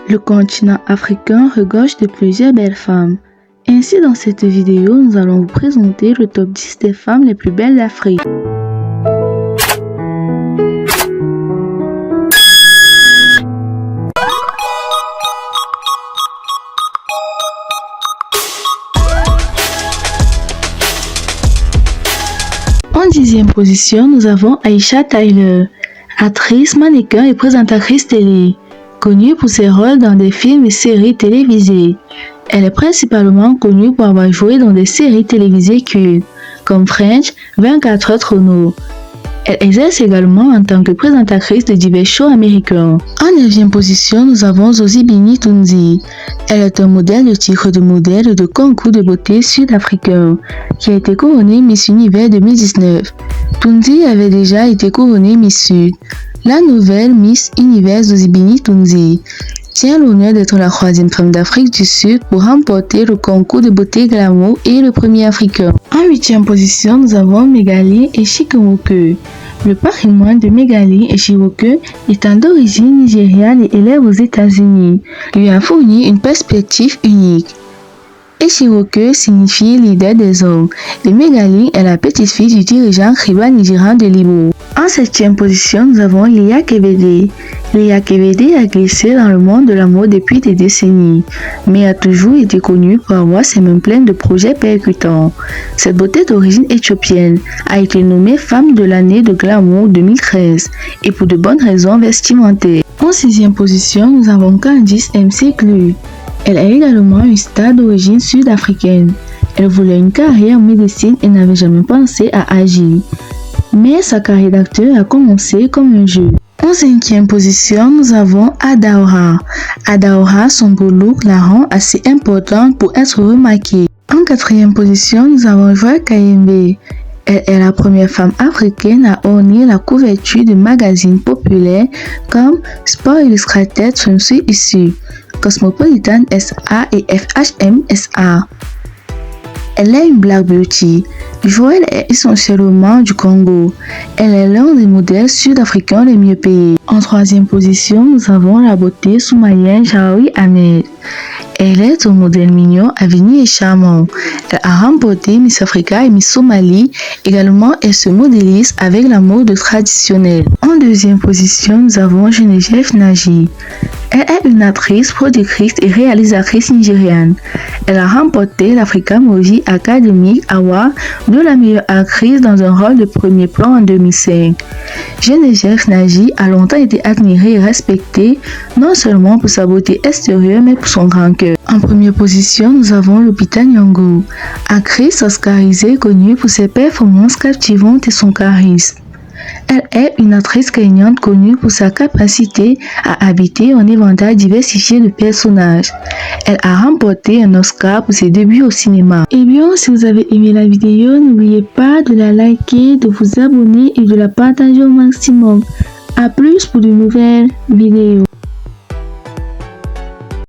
Le continent africain regorge de plusieurs belles femmes. Ainsi, dans cette vidéo, nous allons vous présenter le top 10 des femmes les plus belles d'Afrique. En 10e position, nous avons Aisha Tyler, actrice, mannequin et présentatrice télé. Connue pour ses rôles dans des films et séries télévisées. Elle est principalement connue pour avoir joué dans des séries télévisées cultes, comme French, 24 heures chrono. Elle exerce également en tant que présentatrice de divers shows américains. En 9e position, nous avons Zozibini Tunzi. Elle est un modèle de titre de modèle de concours de beauté sud-africain, qui a été couronnée Miss Univers 2019. Tunzi avait déjà été couronnée Miss Sud. La nouvelle Miss Univers Zozibini Tunzi tient l'honneur d'être la 3e femme d'Afrique du Sud pour remporter le concours de beauté glamour et le premier africain. En 8e position, nous avons Megali Echikunwoke. Le patrimoine de Megali Echikunwoke, étant d'origine nigériane et élève aux États-Unis, lui a fourni une perspective unique. Echikunwoke signifie leader des hommes et Megali est la petite-fille du dirigeant tribal nigérian de l'Igbo. En 7e position, nous avons Leah Kebede. Leah Kebede a glissé dans le monde de la mode depuis des décennies, mais a toujours été connue pour avoir ses mains pleines de projets percutants. Cette beauté d'origine éthiopienne a été nommée femme de l'année de glamour 2013 et pour de bonnes raisons vestimentaires. En 6e position, nous avons Candice McClure. Elle est également une star d'origine sud-africaine. Elle voulait une carrière en médecine et n'avait jamais pensé à agir. Mais sa carrière d'acteur a commencé comme un jeu. En 5e position, nous avons Adaora. Adaora, son beau look la rend assez importante pour être remarquée. En 4e position, nous avons Joy Kayembe. Elle est la première femme africaine à orner la couverture de magazines populaires comme Sport Illustrated Swimsuit Issue, Cosmopolitan SA et FHM SA. Elle est une Black Beauty. Joël est essentiellement du Congo. Elle est l'un des modèles sud-africains les mieux payés. En 3e position, nous avons la beauté soumalienne Jaoui Ahmed. Elle est un modèle mignon, aveni et charmant. Elle a remporté Miss Africa et Miss Somalie. Également, elle se modélise avec la mode traditionnelle. En 2e position, nous avons Geneviève Nagy. Elle est une actrice, productrice et réalisatrice nigériane. Elle a remporté l'Africa Movie Academy Award de la meilleure actrice dans un rôle de premier plan en 2005. Geneviève Nagy a longtemps été admirée et respectée, non seulement pour sa beauté extérieure, mais pour son grand cœur. En première position, nous avons Lupita Nyong'o, actrice oscarisée connue pour ses performances captivantes et son charisme. Elle est une actrice kényane connue pour sa capacité à habiter un éventail diversifié de personnages. Elle a remporté un Oscar pour ses débuts au cinéma. Et bien, si vous avez aimé la vidéo, n'oubliez pas de la liker, de vous abonner et de la partager au maximum. A plus pour de nouvelles vidéos.